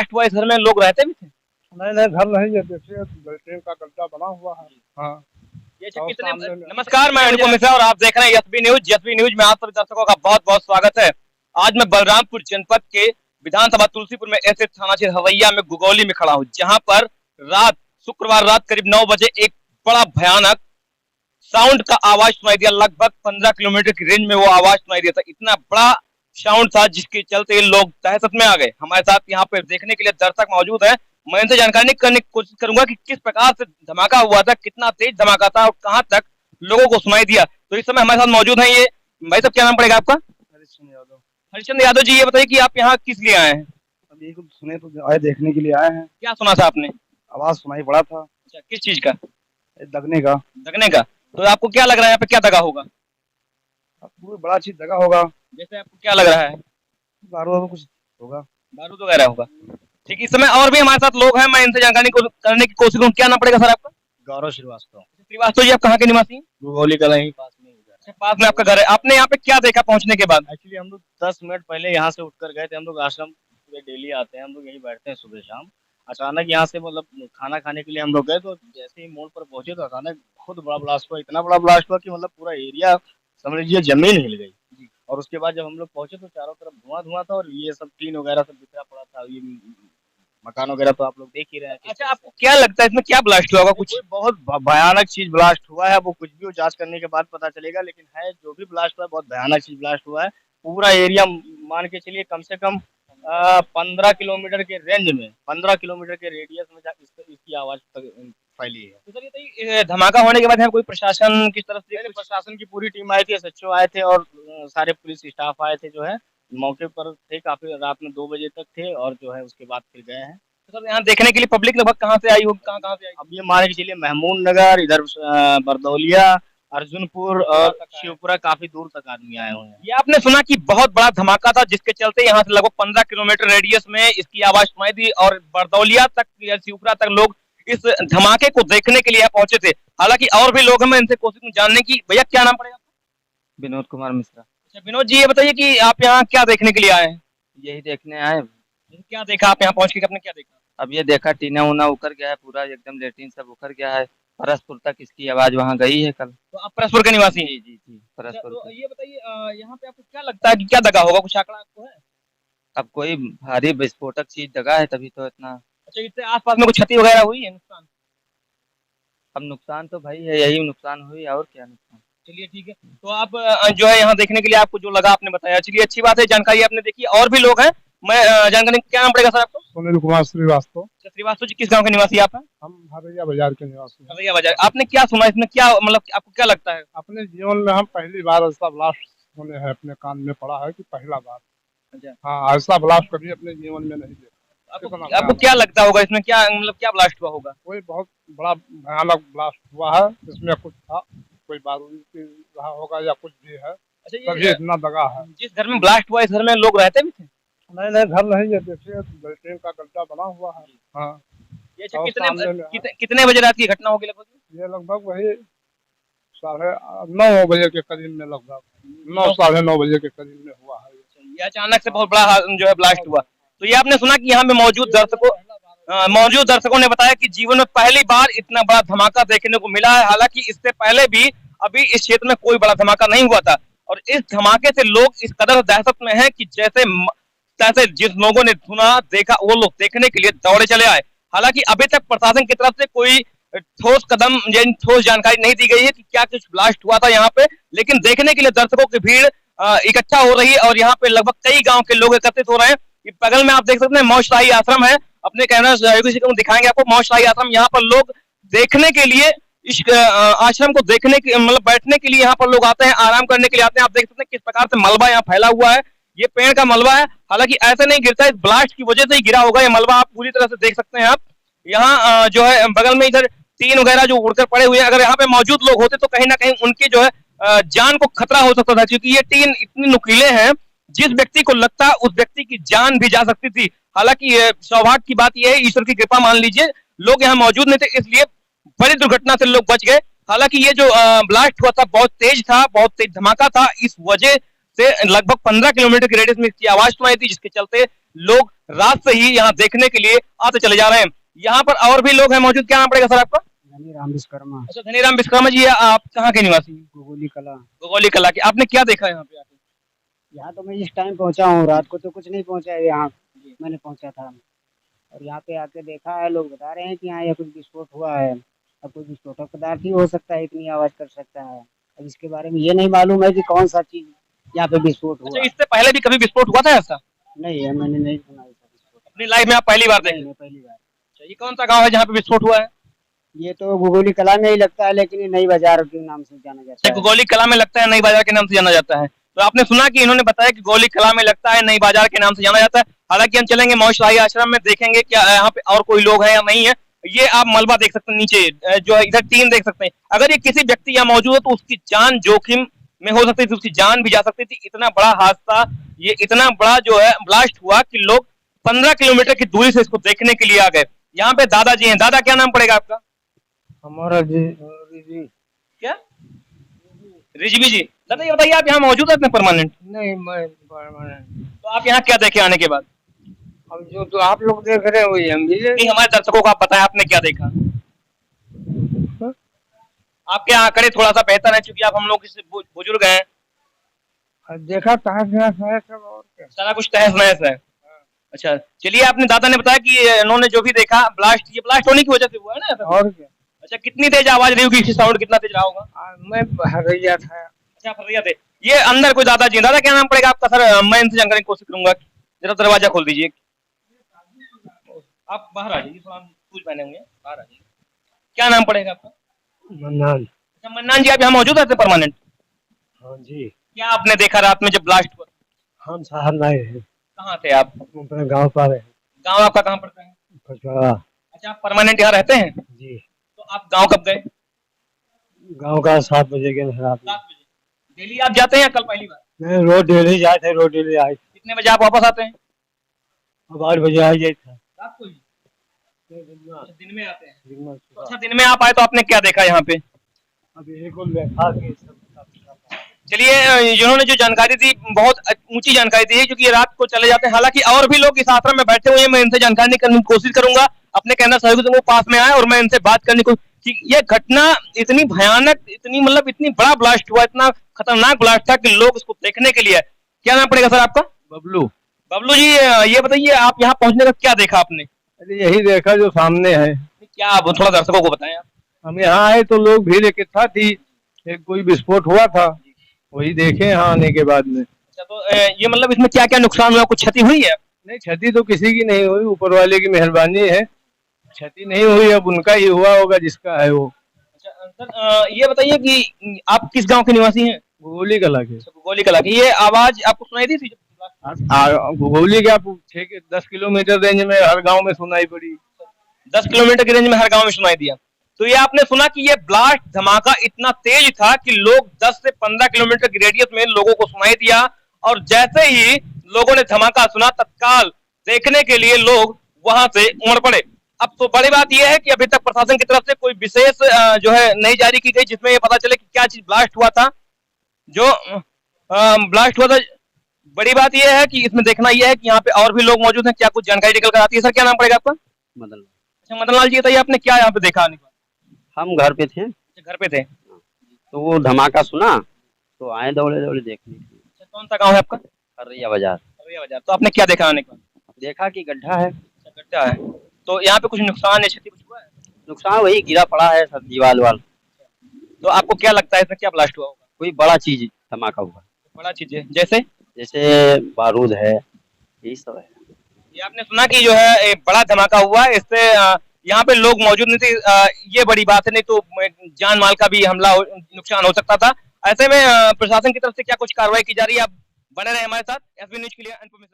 Blast हुआ इस घर में लोग रहते भी थे? नहीं नहीं, घर नहीं है, देखिए ट्रेन का गड्ढा बना हुआ है। हाँ, ये और कितने सामने में नमस्कार, मैं अनुपम मिश्रा और आप देख रहे हैं एसबी न्यूज। एसबी न्यूज में आप सभी दर्शकों का बहुत बहुत स्वागत है। आज मैं बलरामपुर जनपद के विधानसभा तुलसीपुर में ऐसे थाना क्षेत्र हवैया में गुगौली में खड़ा हूँ, जहाँ पर शुक्रवार रात करीब 9 बजे एक बड़ा भयानक साउंड का आवाज सुनाई दिया। लगभग 15 किलोमीटर की रेंज में वो आवाज सुनाई दिया था। इतना बड़ा साउंड था जिसके चलते लोग दहशत में आ गए। हमारे साथ यहाँ पे देखने के लिए दर्शक मौजूद है। मैं इनसे जानकारी करने की कोशिश करूंगा कि किस प्रकार से धमाका हुआ था, कितना तेज धमाका था और कहाँ तक लोगों को सुनाई दिया। तो इस समय हमारे साथ मौजूद है ये भाई साहब, क्या नाम पड़ेगा आपका? हरिश्चंद्र यादव। हरिश्चंद्र यादव जी, ये बताइए कि आप यहाँ किस लिए आए हैं? अभी कुछ सुने तो आए, देखने के लिए आए हैं। क्या सुना था आपने? आवाज सुनाई पड़ा था। अच्छा, किस चीज का? दगने का। दगने का। तो आपको क्या लग रहा है यहाँ पे क्या दगा होगा? पूरी बड़ा चीज दगा होगा। जैसे आपको क्या लग रहा है? बारूद में कुछ होगा। बारूद वगैरह होगा। ठीक, इस समय और भी हमारे साथ लोग हैं, मैं इनसे जानकारी करने की कोशिश करूँ। क्या नाम पड़ेगा सर आपका? गौरव श्रीवास्तव। श्रीवास्तव जी, आप कहाँ के निवासी हैं? गुगौली कला ही पास में। अच्छा, पास में आपका घर है। आपने यहाँ पे क्या देखा पहुंचने के बाद? एक्चुअली हम लोग 10 मिनट पहले यहाँ से उठकर गए थे। हम लोग आश्रम पूरे डेली आते हैं, हम लोग यहीं बैठते हैं सुबह शाम। अचानक यहाँ से मतलब खाना खाने के लिए हम लोग गए, तो जैसे ही मोड़ पर पहुंचे तो अचानक बहुत बड़ा ब्लास्ट हुआ। इतना बड़ा ब्लास्ट हुआ कि मतलब पूरा एरिया समझ लीजिए जमीन हिल गई। और उसके बाद जब हम लोग पहुंचे तो चारों तरफ धुआं धुआं था, और ये सब टीन वगैरह सब बिखरा पड़ा था। ये मकान वगैरह तो आप लोग देख ही रहे हैं। अच्छा, आपको क्या लगता है इसमें क्या ब्लास्ट हुआ होगा? कुछ बहुत भयानक चीज ब्लास्ट हुआ है। वो कुछ भी वो जांच करने के बाद पता चलेगा, लेकिन है जो भी ब्लास्ट हुआ है बहुत भयानक चीज ब्लास्ट हुआ है। पूरा एरिया मान के चलिए कम से कम 15 किलोमीटर के रेंज में, 15 किलोमीटर के रेडियस में इसकी आवाज फैली है। तो सर ये धमाका होने के बाद यहाँ कोई प्रशासन की तरफ से? प्रशासन की पूरी टीम आई थी, एसएचओ आए थे और सारे पुलिस स्टाफ आए थे, जो है मौके पर थे। काफी रात में 2 बजे तक थे, और जो है उसके बाद फिर गए हैं। तो सर यहाँ देखने के लिए पब्लिक लगभग कहाँ से आई होगी, कहाँ कहाँ से आई? अब ये मान के चलिए महमूद नगर, इधर बरदौलिया, अर्जुनपुर और शिवपुरा, काफी दूर तक आदमी आए हुए हैं। ये आपने सुना कि बहुत बड़ा धमाका था जिसके चलते यहाँ से लगभग 15 किलोमीटर रेडियस में इसकी आवाज सुनाई दी, और बरदौलिया तक या शिवपुरा तक लोग इस धमाके को देखने के लिए यहाँ पहुंचे थे। हालांकि और भी लोग हैं, मैं इनसे कोशिश जानने की। भैया क्या नाम पड़ेगा? विनोद कुमार मिश्रा। अच्छा विनोद जी, ये बताइए कि आप यहाँ क्या देखने के लिए आए हैं? यही देखने आए। क्या देखा आप यहाँ पहुंच के? आपने क्या देखा? अब ये देखा टीना उना उखड़ गया है, पूरा एकदम लेटिन सब उखड़ गया है। परसपुर तक इसकी आवाज वहाँ गई है कल। तो आप परसपुर के निवासी हैं? जी जी जी, परसपुर तो के। ये बताइए यहाँ पे आपको क्या लगता है कि क्या दगा होगा? कुछ आंकड़ा आपको है? अब कोई भारी विस्फोटक चीज दगा है तभी तो इतना। अच्छा, इससे आसपास में कुछ क्षति वगैरह हुई है, नुकसान? अब नुकसान तो भाई है, यही नुकसान हुई और क्या नुकसान। चलिए ठीक है। तो आप जो है यहाँ देखने के लिए आपको जो लगा आपने बताया। चलिए अच्छी बात है, जानकारी आपने देखी। और भी लोग हैं, मैं जानकारी। क्या नाम पड़ेगा सर आपको? सुनील कुमार श्रीवास्तव। श्रीवास्तव जी, किस गांव के निवासी आप हैं? हम हरैया बाजार के निवासी हैं। हरैया बाजार। आपने क्या सुना इसमें? क्या मतलब आपको क्या लगता है? अपने जीवन में हम पहली बार ऐसा ब्लास्ट होने हैं, अपने कान में पड़ा है कि पहला बार। अच्छा। हाँ, ऐसा ब्लास्ट कभी अपने जीवन में नहीं देखा। आपको क्या लगता होगा इसमें क्या मतलब क्या ब्लास्ट हुआ होगा? कोई बहुत बड़ा भयानक ब्लास्ट हुआ है। इसमें कुछ था, कोई बारूद की रहा होगा या कुछ भी है। अच्छा, तभी इतना दगा है। जिस घर में ब्लास्ट हुआ इस घर में लोग रहते भी थे? नहीं नहीं, घर नहीं है, देखिए ट्रेन का गड्ढा बना हुआ है। हाँ। ये और कितने बजे रात की घटना होगी लगभग? ये लगभग वही 9:30 बजे के करीब में, लगभग 9 साढ़े 9 बजे के करीब में हुआ है। ये अचानक से बहुत बड़ा जो है ब्लास्ट हुआ। तो ये आपने सुना कि यहाँ पे मौजूद दर्शकों ने बताया कि जीवन में पहली बार इतना बड़ा धमाका देखने को मिला है। हालांकि इससे पहले भी अभी इस क्षेत्र में कोई बड़ा धमाका नहीं हुआ था, और इस धमाके से लोग इस कदर दहशत में हैं कि जैसे जिस लोगों ने सुना देखा वो लोग देखने के लिए दौड़े चले आए। हालांकि अभी तक प्रशासन की तरफ से कोई ठोस कदम यानी ठोस जानकारी नहीं दी गई है कि क्या कुछ ब्लास्ट हुआ था यहाँ पे, लेकिन देखने के लिए दर्शकों की भीड़ इकट्ठा हो रही है, और यहाँ पे लगभग कई गांव के लोग एकत्रित हो रहे हैं। बगल में आप देख सकते हैं मौजशाही आश्रम है। अपने कैमरा सहयोगी से दिखाएंगे आपको मौजशाही आश्रम। यहाँ पर लोग देखने के लिए इस आश्रम को देखने के मतलब बैठने के लिए यहाँ पर लोग आते हैं, आराम करने के लिए आते हैं। आप देख सकते हैं किस प्रकार से मलबा यहाँ फैला हुआ है। ये पेड़ का मलबा है, हालांकि ऐसे नहीं गिरता, इस ब्लास्ट की वजह से ही गिरा होगा ये मलबा। आप पूरी तरह से देख सकते हैं। आप यहाँ जो है बगल में इधर टीन वगैरह जो उड़कर पड़े हुए हैं, अगर यहाँ पे मौजूद लोग होते तो कहीं ना कहीं उनकी जो है जान को खतरा हो सकता था, क्योंकि ये टीन इतनी नुकीले हैं, जिस व्यक्ति को लगता है उस व्यक्ति की जान भी जा सकती थी। हालांकि सौभाग्य की बात यह है, ईश्वर की कृपा मान लीजिए, लोग यहाँ मौजूद नहीं थे, इसलिए बड़ी दुर्घटना से लोग बच गए। हालांकि ये जो ब्लास्ट हुआ था बहुत तेज था, बहुत तेज धमाका था। इस वजह से लगभग 15 किलोमीटर की रेडियस में इसकी आवाज सुनाई थी, जिसके चलते लोग रात से ही यहाँ देखने के लिए आते चले जा रहे हैं। यहाँ पर और भी लोग हैं मौजूद। क्या नाम पड़ेगा सर आपका? धनीराम विश्वकर्मा, अच्छा, धनीराम विश्वकर्मा जी, आप कहाँ के निवासी हैं? गोगोली कला। गोगोली कला के। आपने क्या देखा यहाँ पे आके? यहाँ तो मैं इस टाइम पहुँचा हूँ, रात को तो कुछ नहीं पहुँचा है यहाँ, मैंने पहुँचा था और यहाँ पे आके देखा है, लोग बता रहे हैं कि यहाँ ये कुछ विस्फोट हुआ है। अब कोई विस्फोटक पदार्थ ही हो सकता है, इतनी आवाज़ कर सकता है। अब इसके बारे में ये नहीं मालूम है कि कौन सा चीज़ यहाँ पे विस्फोट अच्छा, हुआ। इससे पहले भी कभी विस्फोट हुआ था ऐसा? नहीं है, मैंने नहीं सुना ऐसा विस्फोट। अपनी लाइफ में आप पहली बार देख रहे हैं? नहीं, पहली बार। अच्छा, ये कौन सा गांव है जहाँ पे विस्फोट हुआ है? ये तो गोगोली कला में ही लगता है, लेकिन ये नई बाजार के नाम से जाना जाता है। गोली कला में लगता है, नई बाजार के नाम से जाना जाता है। तो आपने सुना कि इन्होंने बताया कि गोली कला में लगता है, नई बाजार के नाम से जाना जाता है। हालांकि हम चलेंगे मौज शाही आश्रम में, देखेंगे क्या यहाँ पे और कोई लोग हैं या नहीं है। ये आप मलबा देख सकते हैं नीचे, जो है इधर टीन देख सकते हैं। अगर ये किसी व्यक्ति यहाँ मौजूद है तो उसकी जान जोखिम में हो सकती थी, उसकी जान भी जा सकती थी। इतना बड़ा हादसा, ये इतना बड़ा जो है ब्लास्ट हुआ कि लोग 15 किलोमीटर की दूरी से इसको देखने के लिए आ गए। यहाँ पे दादाजी हैं। दादा, क्या नाम पड़ेगा आपका? हमारा जी क्या? रिजवी जी। दादा ये बताइए, आप यहाँ मौजूद है परमानेंट? नहीं, मैं परमानेंट। तो आप यहाँ क्या देखे आने के बाद? अब जो तो आप लोग देख रहे हैं वही हम भी नहीं, हमारे दर्शकों को आप बताएं, आपने क्या देखा? आपके आंकड़े थोड़ा सा बेहतर है क्योंकि आप हम लोग से बुजुर्ग हैं। देखा तहस नहस है सब, और क्या। सारा कुछ तहस नहस है। अच्छा, चलिए, आपने दादा ने बताया कि इन्होंने जो भी देखा ब्लास्ट, ये ब्लास्ट होने की वजह से हुआ है ना ऐसा? और क्या। अच्छा, कितनी तेज आवाज रही होगी? साउंड कितना तेज रहा होगा? मैं हरैया था। अच्छा, फरिया थे। ये अंदर कोई दादाजी हैं। दादा, क्या नाम पड़ेगा आपका? सर, मैं इनसे जानने की कोशिश करूंगा। जरा दरवाजा खोल दीजिए। आप बाहर आ जाइए, थोड़ा शूज पहने हुए हैं, बाहर आ जाइए। क्या नाम पड़ेगा आपका? मन्नान। अच्छा, मन्नान जी, आप यहाँ मौजूद रहते परमानेंट? हाँ जी। क्या आपने देखा रात में जब ब्लास्ट हुआ? हम शहर लाए हैं, कहाँ थे आप? अपने गांव पर है। गांव आपका कहाँ पड़ता है? पचवाड़ा। अच्छा, आप परमानेंट यहाँ रहते हैं? जी। तो आप गांव कब गए? गांव का 7 बजे के रात में। 7 बजे। डेली आप जाते हैं या कल पहली बार? मैं रोज डेली जाए थे, रोज डेली आए थे। कितने बजे आप वापस आते हैं? अब 8 बजे आ जाए था। रात को ही? अच्छा, दिन में आते हैं। दिन में तो अच्छा, दिन में आप आए तो आपने क्या देखा यहाँ पे? अब यही को देखा कि सब। चलिए, इन्होंने जो जानकारी दी, बहुत ऊंची जानकारी दी है क्योंकि ये रात को चले जाते हैं। हालांकि और भी लोग इस आश्रम में बैठे हुए हैं, मैं इनसे जानकारी करने की कोशिश करूंगा। अपने कहना सहयोगी से वो पास में आए और मैं इनसे बात करने को कि ये घटना इतनी भयानक, इतनी मतलब इतनी बड़ा ब्लास्ट हुआ, इतना खतरनाक ब्लास्ट था कि लोग इसको देखने के लिए। क्या नाम पड़ेगा सर आपका? बबलू। बबलू जी, ये बताइए, आप यहाँ पहुंचने का क्या देखा आपने? अरे यही देखा जो सामने है। क्या आप थोड़ा दर्शकों को बताएं आप। हम यहाँ आए तो लोग भीड़ इकट्ठा थी, एक कोई विस्फोट हुआ था, वही देखे यहाँ आने के बाद में। अच्छा, तो ये मतलब इसमें क्या क्या नुकसान हुआ, कुछ क्षति हुई है? नहीं, क्षति तो किसी की नहीं हुई, ऊपर वाले की मेहरबानी है, क्षति नहीं हुई। अब उनका ही हुआ होगा जिसका है वो। अच्छा सर, ये बताइए कि आप किस गांव के निवासी हैं? गोगोली कला के। गोली कला की। ये आवाज आपको सुनाई दी थी? गोगोली के आप 10 किलोमीटर रेंज में हर गांव में सुनाई पड़ी। 10 किलोमीटर की रेंज में हर गांव में सुनाई दिया। तो ये आपने सुना कि ये ब्लास्ट धमाका इतना तेज था कि लोग 10 से 15 किलोमीटर की रेडियस में लोगों को सुनाई दिया, और जैसे ही लोगों ने धमाका सुना, तत्काल देखने के लिए लोग वहां से उमड़ पड़े। अब तो बड़ी बात यह है कि अभी तक प्रशासन की तरफ से कोई विशेष जो है नहीं जारी की गई जिसमें ये पता चले कि क्या चीज ब्लास्ट हुआ था। जो ब्लास्ट हुआ था, बड़ी बात यह है कि इसमें देखना यह है कि यहाँ पे और भी लोग मौजूद हैं, क्या कुछ जानकारी निकल कर आती है। सर, क्या नाम पड़ेगा आपका? मदन। अच्छा, मदन लाल जी, बताइए आपने क्या यहाँ पे देखा आने के बाद? हम घर पे थे, घर पे थे। तो वो धमाका सुना तो आए दौड़े दौड़े देखने के लिए। अच्छा, कौन सा गांव है आपका? हरैया बाजार। हरैया बाजार। तो आपने क्या देखा आने के बाद? देखा कि गड्ढा है। अच्छा, गड्ढा है। तो यहाँ पे कुछ नुकसान या क्षति कुछ हुआ है? नुकसान वही गिरा पड़ा है सब, दीवार वाल। तो आपको क्या लगता है इसमें क्या ब्लास्ट हुआ होगा? कोई बड़ा चीज धमाका हुआ, बड़ा चीज है जैसे? जैसे बारूद है, यही सब है। ये आपने सुना कि जो है एक बड़ा धमाका हुआ है, इससे यहाँ पे लोग मौजूद नहीं थे, ये बड़ी बात है, नहीं तो जान माल का भी नुकसान हो सकता था। ऐसे में प्रशासन की तरफ से क्या कुछ कार्रवाई की जा रही है? आप बने रहे हमारे साथ। एसबी न्यूज के लिए अनुपम।